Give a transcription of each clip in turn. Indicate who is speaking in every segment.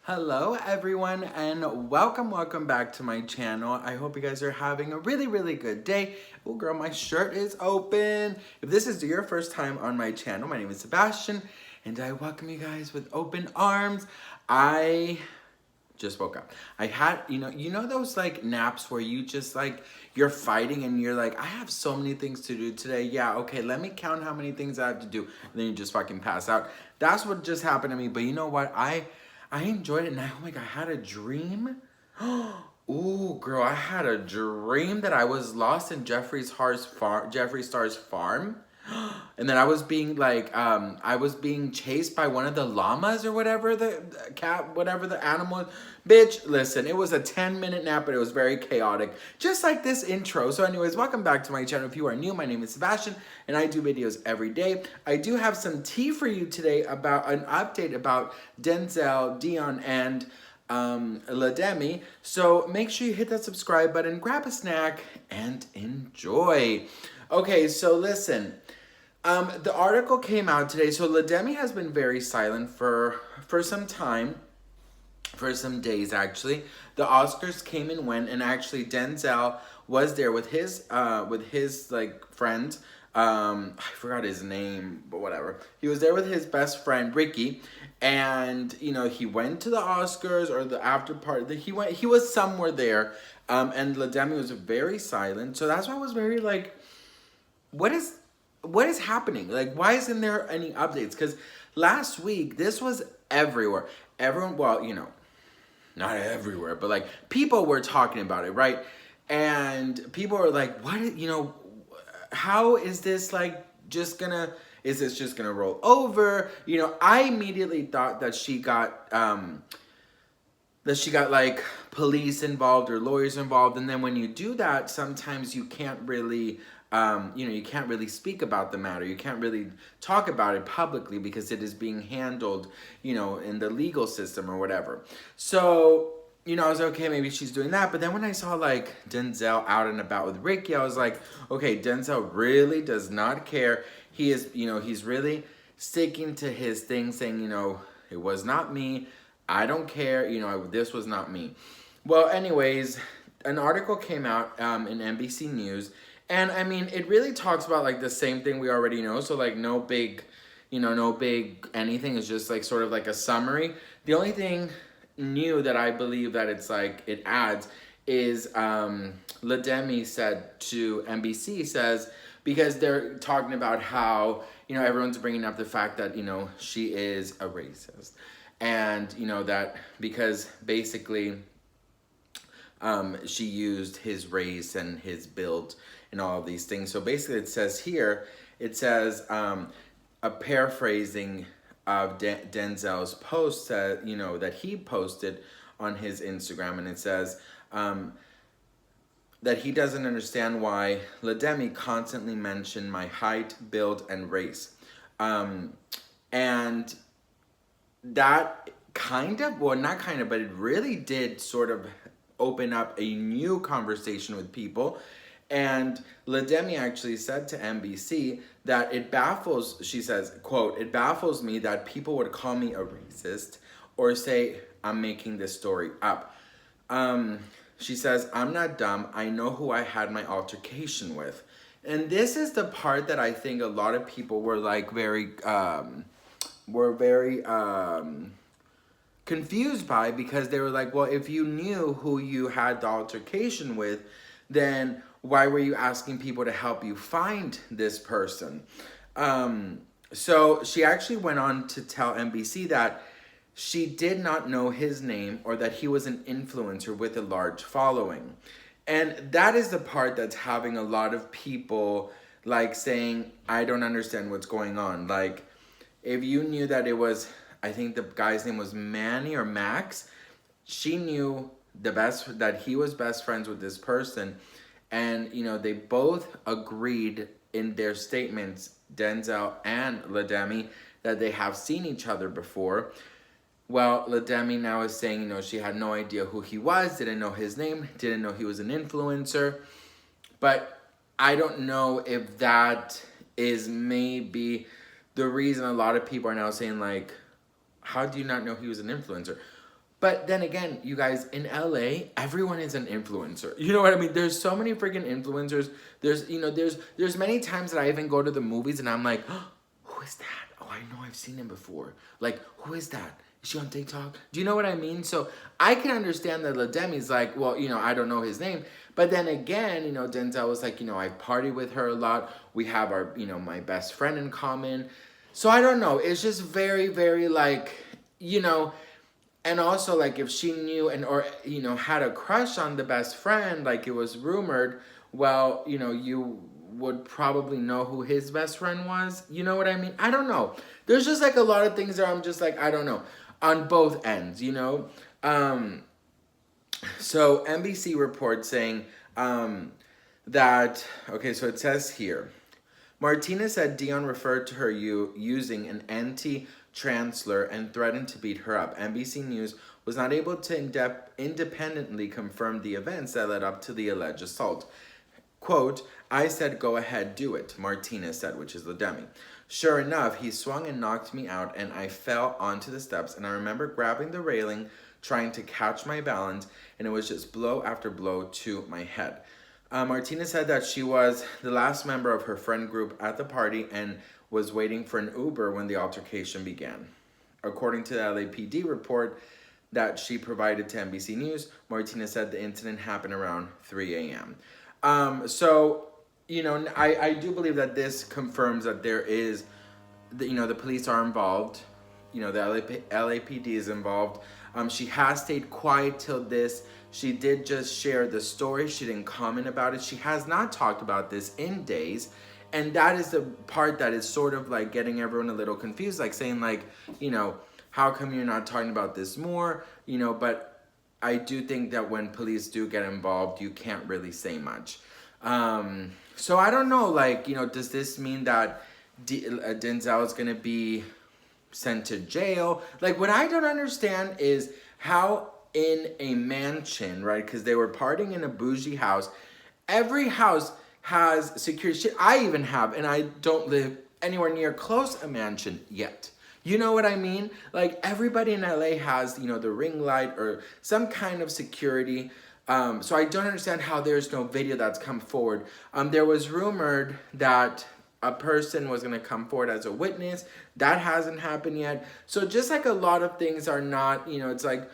Speaker 1: Hello everyone and welcome back to my channel. I hope you guys are having a really good day. Oh girl, my shirt is open. If this is your first time on my channel, my name is Sebastian and I welcome you guys with open arms. I just woke up. I had, you know those like naps where you just like, you're fighting and you're like, I have so many things to do today. Yeah, okay, let me count how many things I have to do. And then you just fucking pass out. That's what just happened to me. But you know what? I enjoyed it and oh my God, I had a dream. Ooh, girl, I had a dream that I was lost in Jeffree Star's farm. And then I was being like, I was being chased by one of the llamas or whatever, the cat, whatever the animal. Bitch, listen, it was a 10-minute nap, but it was very chaotic. Just like this intro. So anyways, welcome back to my channel. If you are new, my name is Sebastian, and I do videos every day. I do have some tea for you today about an update about Denzel Dion and Demi. So make sure you hit that subscribe button, grab a snack, and enjoy. Okay, so listen. The article came out today. So Demi has been very silent for some time, for some days actually. The Oscars came and went, and actually Denzel was there with his like friend. I forgot his name, but whatever. He was there with his best friend Ricky, and he went to the Oscars or the after party. He was somewhere there, and Demi was very silent. So that's why I was very like, what is happening? Like, why isn't there any updates? Because last week, this was everywhere. Everyone, well, not everywhere, but like people were talking about it, right? And people were like, what, how is this like is this just gonna roll over? I immediately thought that she got like police involved or lawyers involved. And then when you do that, sometimes you can't really, you can't really speak about the matter. You can't really talk about it publicly because it is being handled, in the legal system or whatever. So, I was like, okay, maybe she's doing that. But then when I saw like Denzel out and about with Ricky, I was like, okay, Denzel really does not care. He is, he's really sticking to his thing, saying, it was not me. I don't care. This was not me. Well, anyways, an article came out in NBC News. And I mean, it really talks about like the same thing we already know. So like no big anything. Is just like sort of like a summary. The only thing new that I believe that it's like it adds is Demi said to NBC, says, because they're talking about how, everyone's bringing up the fact that, she is a racist. And, that because basically she used his race and his build and all of these things. So basically it says here, it says, a paraphrasing of Denzel's post that, that he posted on his Instagram. And it says that he doesn't understand why Demi constantly mentioned my height, build, and race. And that kind of, well, not kind of, but it really did sort of open up a new conversation with people. And Demi actually said to NBC that it baffles, she says, quote, "It baffles me that people would call me a racist or say I'm making this story up." She says, "I'm not dumb. I know who I had my altercation with." And this is the part that I think a lot of people were like very confused by, because they were like, well, if you knew who you had the altercation with, then why were you asking people to help you find this person? So she actually went on to tell NBC that she did not know his name or that he was an influencer with a large following. And that is the part that's having a lot of people like saying, I don't understand what's going on. Like, if you knew that it was, I think the guy's name was Manny or Max, she knew that he was best friends with this person. And, they both agreed in their statements, Denzel and Demi, that they have seen each other before. Well, Demi now is saying, she had no idea who he was, didn't know his name, didn't know he was an influencer. But I don't know if that is maybe the reason a lot of people are now saying, like, how do you not know he was an influencer? But then again, you guys, in LA, everyone is an influencer. You know what I mean? There's so many freaking influencers. There's many times that I even go to the movies and I'm like, oh, who is that? Oh, I know I've seen him before. Like, who is that? Is she on TikTok? Do you know what I mean? So I can understand that Demi's like, well, I don't know his name. But then again, Denzel was like, I party with her a lot. We have our, my best friend in common. So I don't know. It's just very, very like, and also, like, if she knew or had a crush on the best friend, like it was rumored, well, you would probably know who his best friend was. You know what I mean? I don't know. There's just, like, a lot of things that I'm just like, I don't know. On both ends, So NBC reports saying that, okay, so it says here, Martinez said Dion referred to her using an anti-trans slur and threatened to beat her up. NBC News was not able to independently confirm the events that led up to the alleged assault. Quote, I said, go ahead, do it, Martinez said, which is Demi. Sure enough, he swung and knocked me out, and I fell onto the steps, and I remember grabbing the railing, trying to catch my balance, and it was just blow after blow to my head. Martinez said that she was the last member of her friend group at the party and was waiting for an Uber when the altercation began. According to the LAPD report that she provided to NBC News, Martinez said the incident happened around 3 a.m. So, I do believe that this confirms that there is, the police are involved. The LAPD is involved. She has stayed quiet till this. She did just share the story. She didn't comment about it. She has not talked about this in days. And that is the part that is sort of like getting everyone a little confused, like saying like, how come you're not talking about this more? But I do think that when police do get involved, you can't really say much. So I don't know, like, does this mean that Denzel is going to be sent to jail? Like, what I don't understand is how in a mansion, right? Because they were partying in a bougie house. Every house has security. Shit, I even have, and I don't live anywhere near close a mansion yet. You know what I mean? Like, everybody in LA has, the ring light or some kind of security. So I don't understand how there's no video that's come forward. There was rumored that a person was going to come forward as a witness. That hasn't happened yet. So just like a lot of things are not, it's like,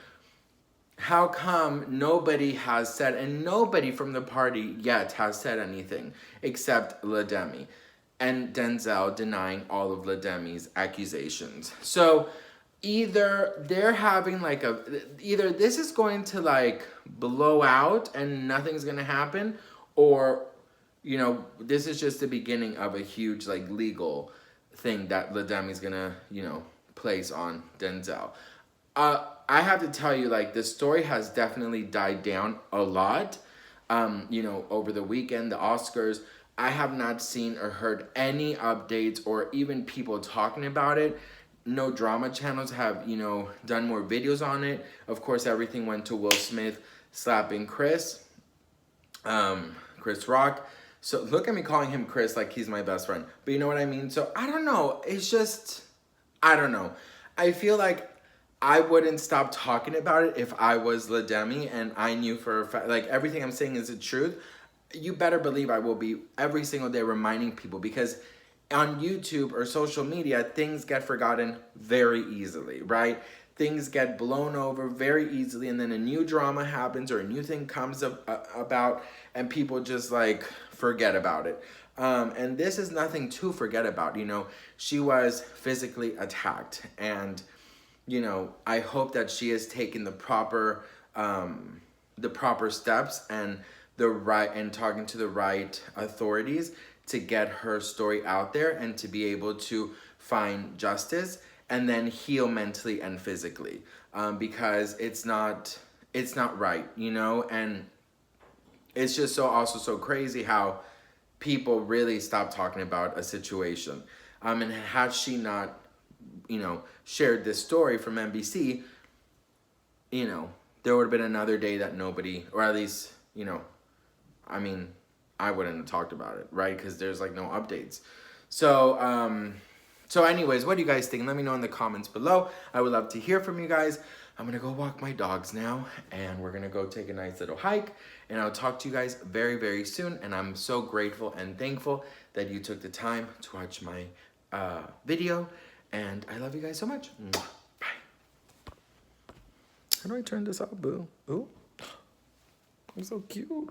Speaker 1: how come nobody has said, and nobody from the party yet has said anything except Demi, and Denzel denying all of Demi's accusations. So either they're having like either this is going to like blow out and nothing's going to happen, or, this is just the beginning of a huge like legal thing that Demi's going to, place on Denzel. I have to tell you, like, the story has definitely died down a lot. Over the weekend, the Oscars, I have not seen or heard any updates or even people talking about it. No drama channels have, done more videos on it. Of course, everything went to Will Smith slapping Chris Rock. So look at me calling him Chris like he's my best friend. But you know what I mean? So I don't know. It's just, I don't know. I feel like I wouldn't stop talking about it if I was Demi and I knew for a fact, like, everything I'm saying is the truth. You better believe I will be every single day reminding people, because on YouTube or social media, things get forgotten very easily, right? Things get blown over very easily, and then a new drama happens or a new thing comes about, and people just like forget about it. And this is nothing to forget about. She was physically attacked, and I hope that she has taken the proper steps and talking to the right authorities to get her story out there and to be able to find justice and then heal mentally and physically, because it's not right, and it's just so crazy how people really stop talking about a situation. And had she not, shared this story from NBC, there would have been another day that nobody, or at least, I wouldn't have talked about it, right? Because there's like no updates. So anyways, what do you guys think? Let me know in the comments below. I would love to hear from you guys. I'm gonna go walk my dogs now, and we're gonna go take a nice little hike, and I'll talk to you guys very, very soon. And I'm so grateful and thankful that you took the time to watch my video, and I love you guys so much. Mwah. Bye. How do I turn this off, boo? Ooh, I'm so cute.